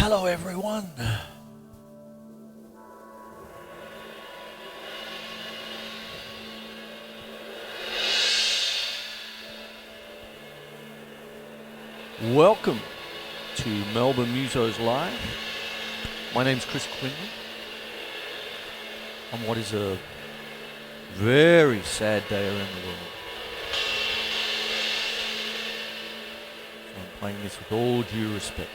Hello, everyone. Welcome to Melbourne Musos Live. My name's Quinlan. On what is a very sad day around the world. So I'm playing this with all due respect.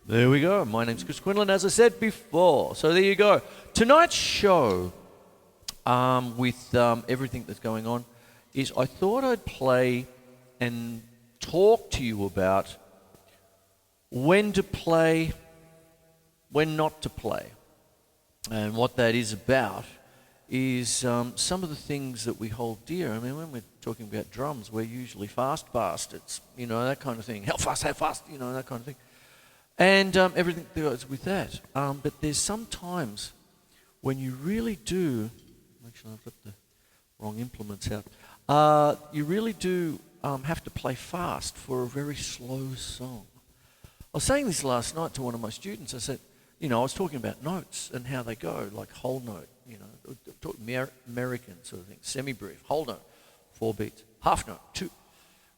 There we go. My name's Quinlan, as I said before. So there you go. Tonight's show, with everything that's going on, is I thought I'd play and talk to you about when to play, when not to play. And what that is about is some of the things that we hold dear. I mean, when we're talking about drums, we're usually fast bastards, you know, that kind of thing. How fast, you know, that kind of thing. And everything that goes with that. But there's some times when you really do, make sure I've got the wrong implements out, you really do have to play fast for a very slow song. I was saying this last night to one of my students. I said, you know, I was talking about notes and how they go, like whole note, you know, talking American sort of thing, semi-brief, whole note, 4 beats, half note, 2,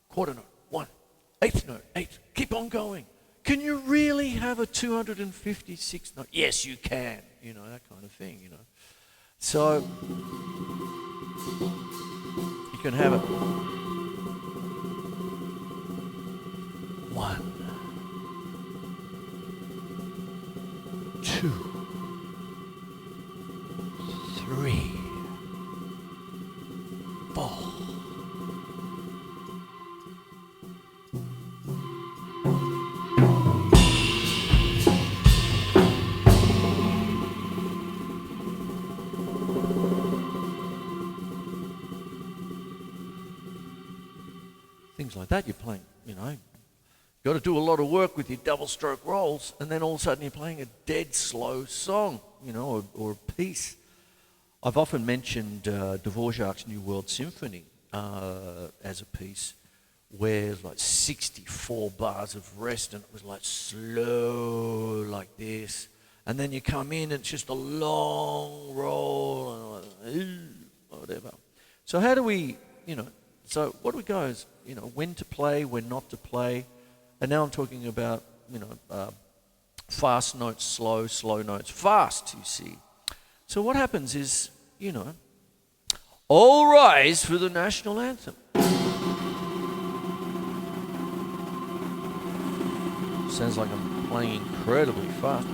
quarter note, 1, eighth note, 8, keep on going. Can you really have a 256 note? Yes, you can. You know, that kind of thing, you know. So, you can have it. 1, 2, 3, 4. Things like that, you're playing, you know, you've got to do a lot of work with your double stroke rolls, and then all of a sudden you're playing a dead slow song, you know, or a piece. I've often mentioned Dvorak's New World Symphony as a piece where like 64 bars of rest, and it was like slow like this, and then you come in and it's just a long roll and whatever. So how do we, you know, so what do we go is, you know, when to play, when not to play. And now I'm talking about, you know, fast notes, slow notes, fast, you see. So what happens is, you know, all rise for the national anthem. Sounds like I'm playing incredibly fast.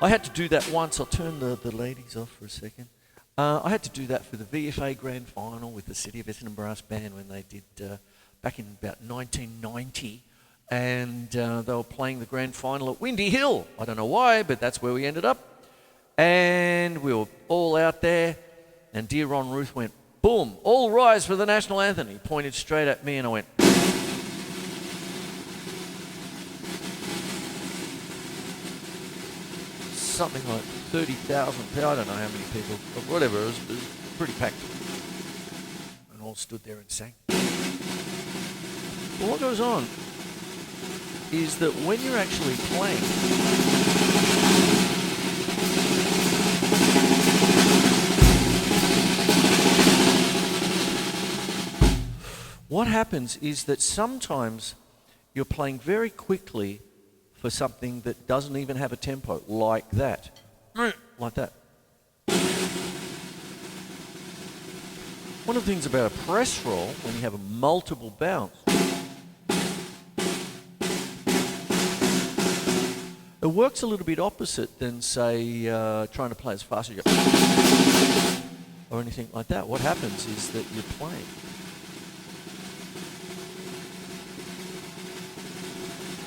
I had to do that once. I'll turn the ladies off for a second. I had to do that for the VFA Grand Final with the City of Essendon Brass Band when they did back in about 1990, and they were playing the Grand Final at Windy Hill. I don't know why, but that's where we ended up. And we were all out there, And dear Ron Ruth went, boom, all rise for the national anthem. He pointed straight at me and I went, something like 30,000 people, I don't know how many people, but whatever, it was pretty packed. And all stood there and sang. Well, what goes on is that when you're actually playing, what happens is that sometimes you're playing very quickly for something that doesn't even have a tempo, like that. Like that. One of the things about a press roll, when you have a multiple bounce, it works a little bit opposite than, say, trying to play as fast as you go, or anything like that. What happens is that you're playing.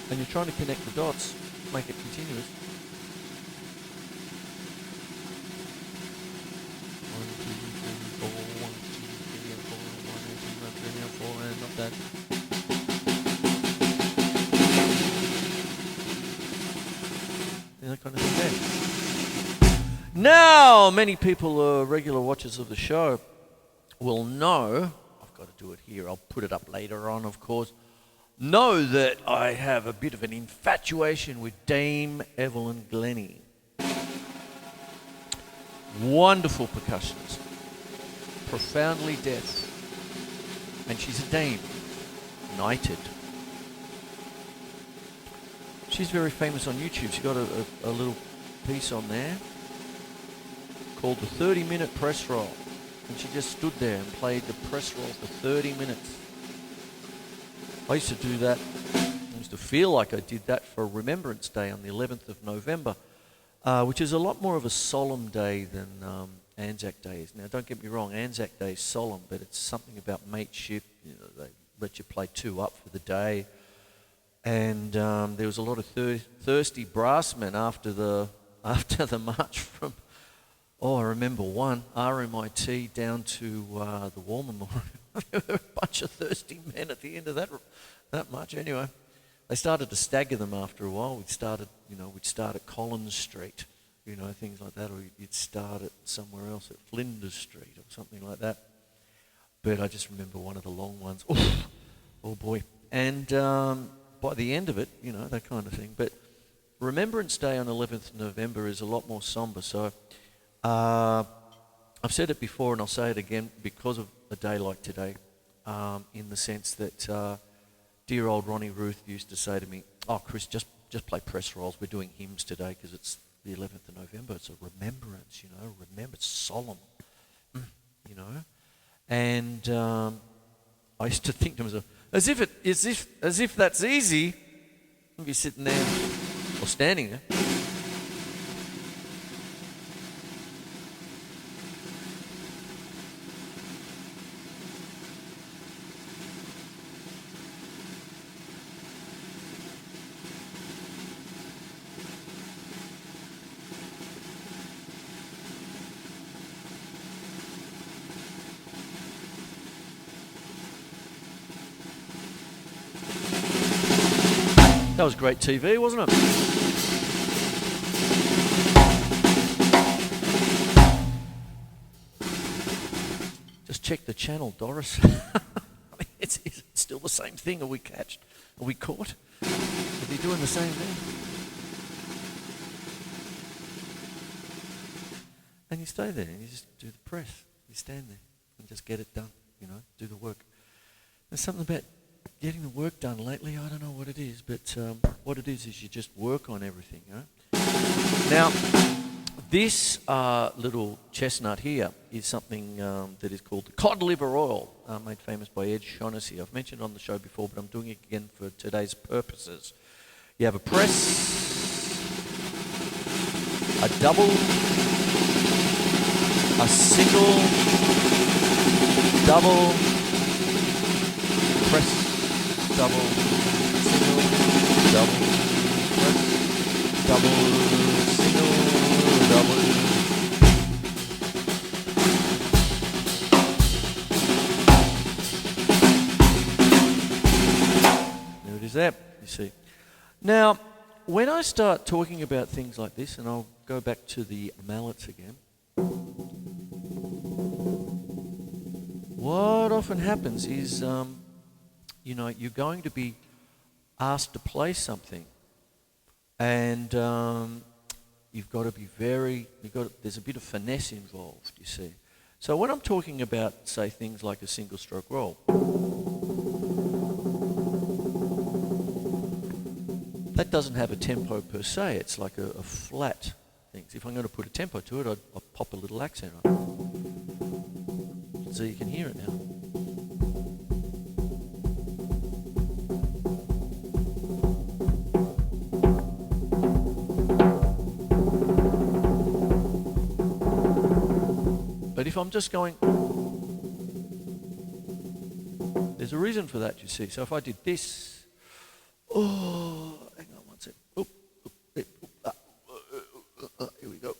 And you're trying to connect the dots, make it continuous. 1, 2, 3, 4, 1, 2, 3, 4, 1, 2, 3, 4, and not that. That kind of thing there. Now, many people, regular watchers of the show, will know, I've got to do it here, I'll put it up later on, of course, know that I have a bit of an infatuation with Dame Evelyn Glennie. Wonderful percussionist, profoundly deaf, and she's a dame, knighted. She's very famous on YouTube. She's got a little piece on there called the 30-minute press roll, and she just stood there and played the press roll for 30 minutes. I used to do that. I used to feel like I did that for Remembrance Day on the 11th of November, which is a lot more of a solemn day than Anzac Day is. Now, don't get me wrong, Anzac Day is solemn, but it's something about mateship. You know, they let you play two up for the day. And there was a lot of thirsty brassmen after the march from, I remember one, RMIT down to the War Memorial. There were a bunch of thirsty men at the end of that march. Anyway, they started to stagger them after a while. We'd start at Collins Street, things like that, or you'd start at somewhere else at Flinders Street or something like that. But I just remember one of the long ones. Oh boy! And by the end of it, that kind of thing. But Remembrance Day on 11th November is a lot more somber. So I've said it before and I'll say it again because of a day like today, in the sense that dear old Ronnie Ruth used to say to me, "Oh, Chris, just play press rolls. We're doing hymns today because it's the 11th of November. It's a remembrance, remember, it's solemn, And I used to think to myself, as if that's easy. I'd be sitting there or standing there. That was great TV, wasn't it? Just check the channel, Doris. I mean, it's still the same thing. Are we catched? Are we caught? Are they doing the same thing? And you stay there and you just do the press. You stand there and just get it done, do the work. There's something about getting the work done lately. I don't know what it is, but what it is you just work on everything. Now, this little chestnut here is something that is called the cod liver oil, made famous by Ed Shaughnessy. I've mentioned it on the show before, but I'm doing it again for today's purposes. You have a press, a double, a single, double, press, double, single, double, press, double, single, double. you see. Now, when I start talking about things like this, and I'll go back to the mallets again, what often happens is, you're going to be asked to play something, and you've got to be there's a bit of finesse involved, you see. So when I'm talking about, say, things like a single stroke roll, that doesn't have a tempo per se. It's like a flat thing. If I'm going to put a tempo to it, I'll pop a little accent on it. So you can hear it now. But if I'm just going, there's a reason for that, you see. So if I did this, hang on one sec. Here we go.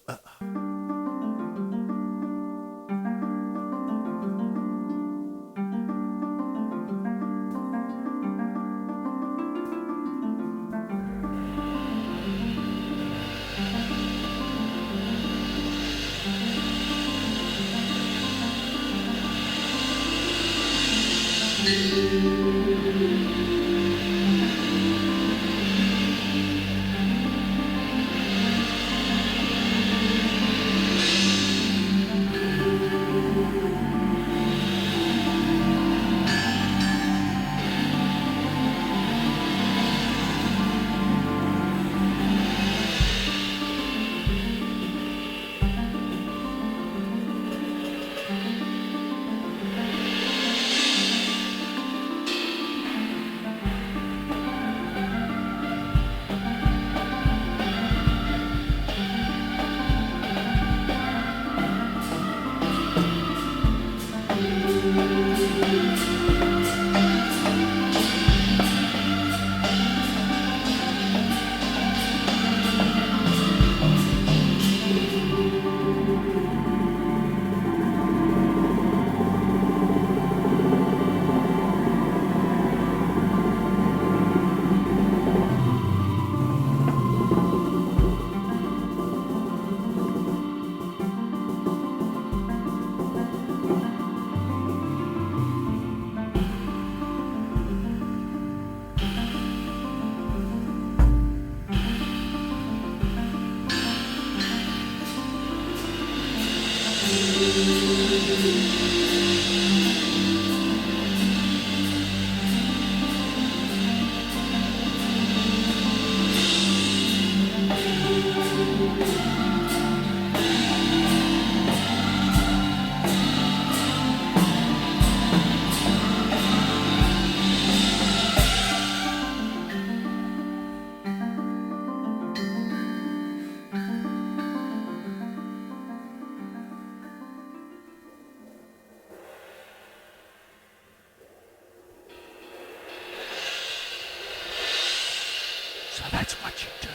So that's what you do.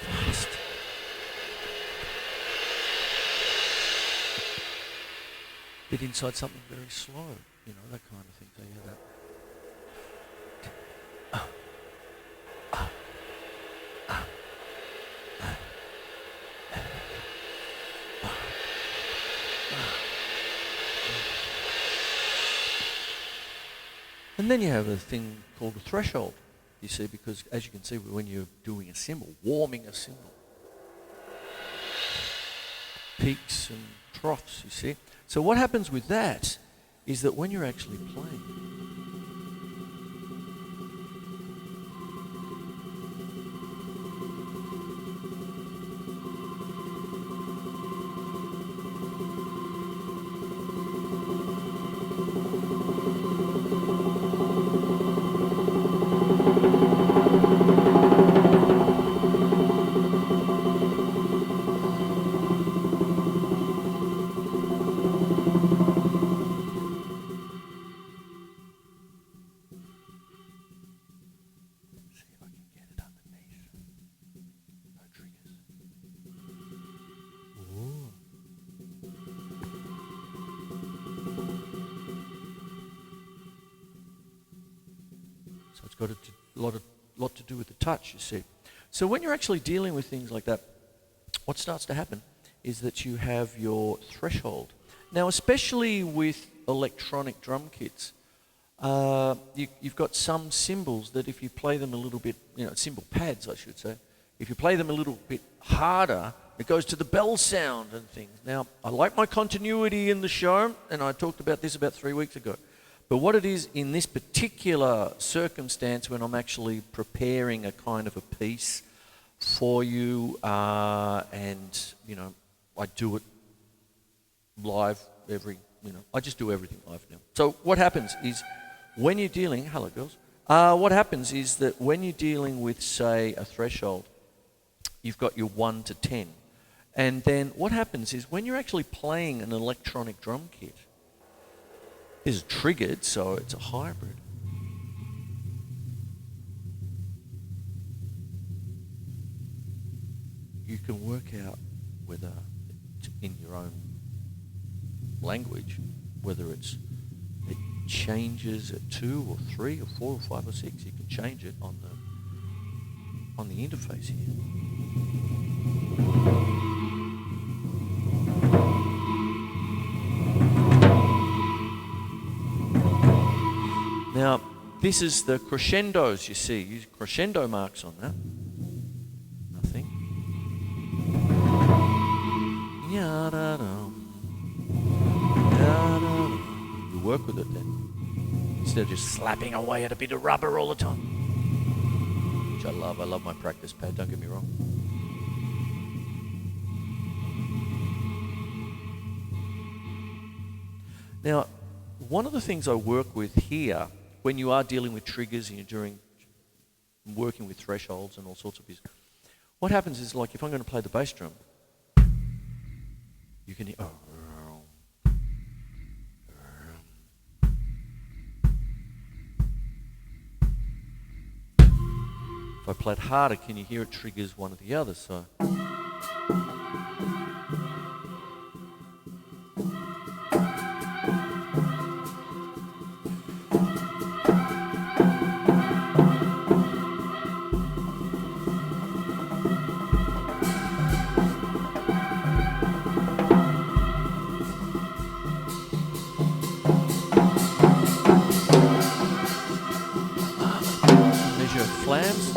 Fast. Bit inside something very slow, that kind of thing. So you hear that. And then you have a thing called a threshold, you see, because as you can see, when you're doing a cymbal, warming a cymbal, peaks and troughs, you see. So what happens with that is that when you're actually playing, got lot to do with the touch, you see. So when you're actually dealing with things like that, what starts to happen is that you have your threshold. Now, especially with electronic drum kits, you've got some cymbals that if you play them a little bit, cymbal pads, I should say, if you play them a little bit harder, it goes to the bell sound and things. Now, I like my continuity in the show, and I talked about this about 3 weeks ago. But what it is in this particular circumstance when I'm actually preparing a kind of a piece for you, and, I do it live I just do everything live now. So what happens is when you're dealing, hello girls, what happens is that when you're dealing with, say, a threshold, you've got your 1 to 10. And then what happens is when you're actually playing an electronic drum kit, this is triggered, so it's a hybrid. You can work out whether in your own language, whether it changes at 2 or 3 or 4 or 5 or 6. You can change it on the interface here. Now, this is the crescendos, you see. Use crescendo marks on that. Nothing. You work with it then. Instead of just slapping away at a bit of rubber all the time. Which I love. I love my practice pad, don't get me wrong. Now, one of the things I work with here, when you are dealing with triggers and you're working with thresholds and all sorts of things, what happens is, like, if I'm going to play the bass drum, you can hear, if I play it harder, can you hear it triggers one or the other? So. Flams.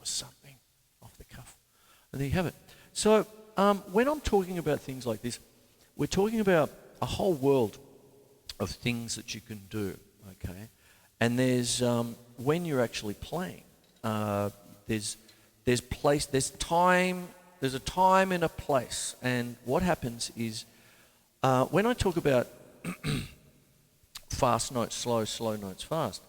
Something off the cuff. And there you have it. So when I'm talking about things like this, we're talking about a whole world of things that you can do, okay? And there's, when you're actually playing, there's time, there's a time and a place. And what happens is, when I talk about fast notes, slow notes, fast,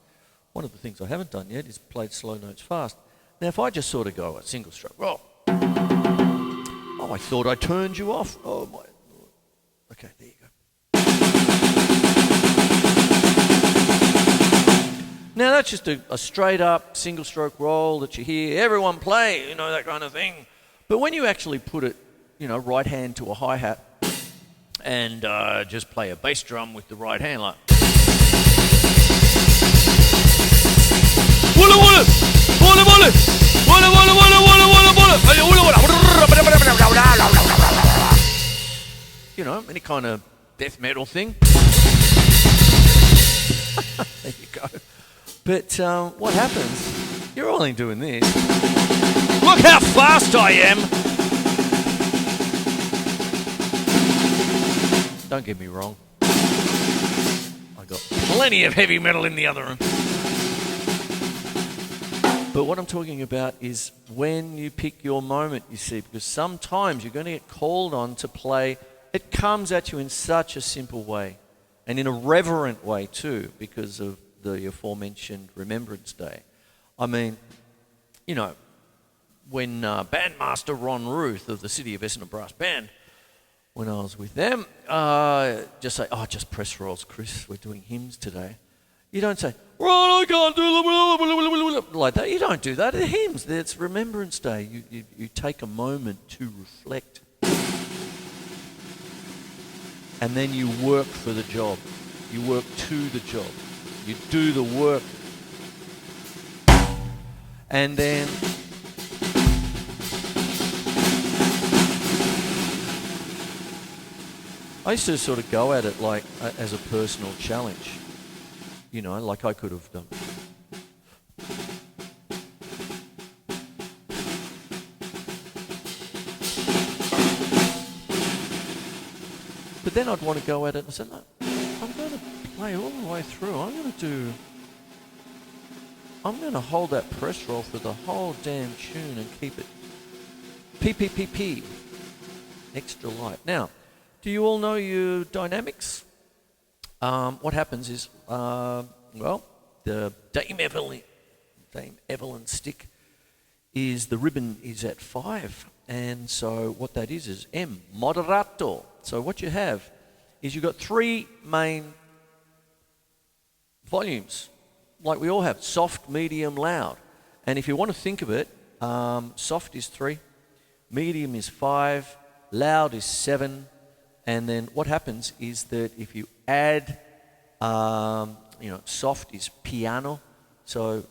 one of the things I haven't done yet is played slow notes fast. Now, if I just sort of go a single stroke, oh, I thought I turned you off. Oh, my. Okay, there you go. Now, that's just a straight up single stroke roll that you hear everyone play, that kind of thing. But when you actually put it right hand to a hi-hat and just play a bass drum with the right hand like. Any kind of death metal thing. There you go. But what happens, you're only doing this. Look how fast I am! Don't get me wrong. I got plenty of heavy metal in the other room. But what I'm talking about is when you pick your moment, you see, because sometimes you're going to get called on to play. It comes at you in such a simple way and in a reverent way too, because of the aforementioned Remembrance Day. I mean, when Bandmaster Ron Ruth of the City of Essendon Brass Band, when I was with them, just say, just press rolls, Chris, we're doing hymns today. You don't say, Ron, I can't do like that. You don't do that. They're hymns. It's Remembrance Day. You take a moment to reflect. And then you work for the job. You work to the job. You do the work. And then I used to sort of go at it like as a personal challenge. Like I could have done. But then I'd want to go at it and say, no, I'm going to play all the way through. I'm going to hold that press roll for the whole damn tune and keep it P. Extra light. Now, do you all know your dynamics? What happens is, the Dame Evelyn stick is, the ribbon is at 5. And so what that is M, moderato. So what you have is you've got 3 main volumes, like we all have, soft, medium, loud. And if you want to think of it, soft is 3, medium is 5, loud is 7. And then what happens is that if you add, soft is piano, so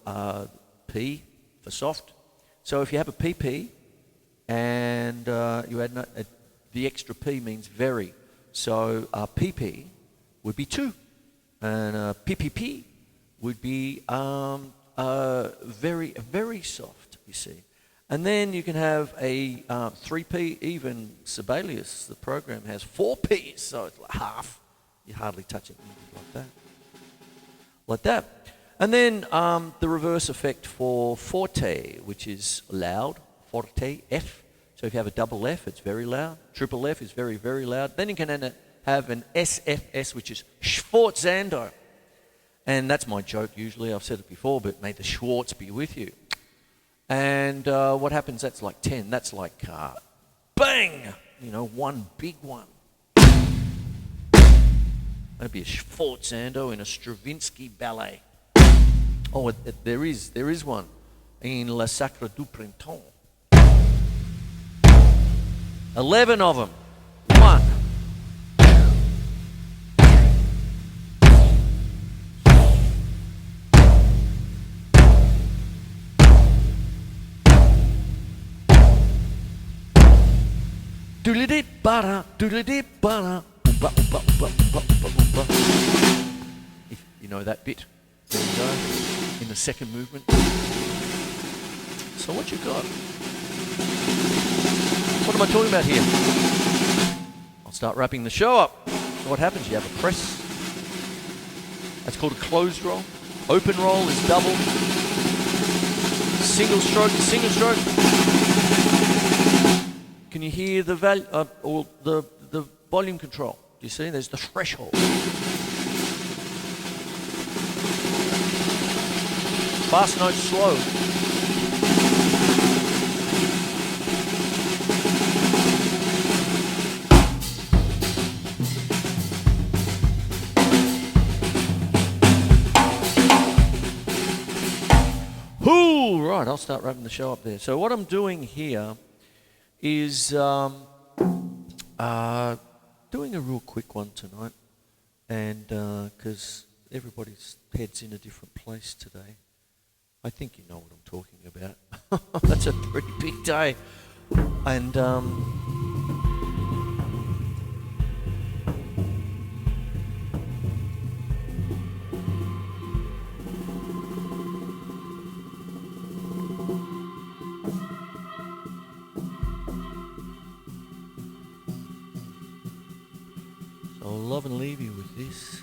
P for soft. So if you have a PP and you add the extra P means very. So PP would be 2, and PPP would be very, very soft, you see. And then you can have a 3P, even Sibelius, the program, has 4 Ps, so it's like half. You hardly touch it like that. And then the reverse effect for forte, which is loud, forte, F. So if you have a double F, it's very loud. Triple F is very, very loud. Then you can have an SFS, which is Sforzando. And that's my joke usually. I've said it before, but may the Schwartz be with you. And what happens, that's like 10. That's like bang, one big one. That'd be a Sforzando in a Stravinsky ballet. Oh, there is one in La Sacre du Printemps. 11 of them. 1. Doodly-dee-ba-da, doodly-dee-ba-da, oompa, oompa, oompa, oompa, oompa, oompa. If you know that bit, there you go, in the second movement. So what you got? What am I talking about here? I'll start wrapping the show up. So what happens? You have a press. That's called a closed roll. Open roll is double. Single stroke is single stroke. Can you hear the the volume control? Do you see? There's the threshold. Fast notes, slow. Right, I'll start wrapping the show up there. So what I'm doing here is, Doing a real quick one tonight, and because everybody's head's in a different place today. I think you know what I'm talking about. That's a pretty big day. And so I'll love and leave you with this.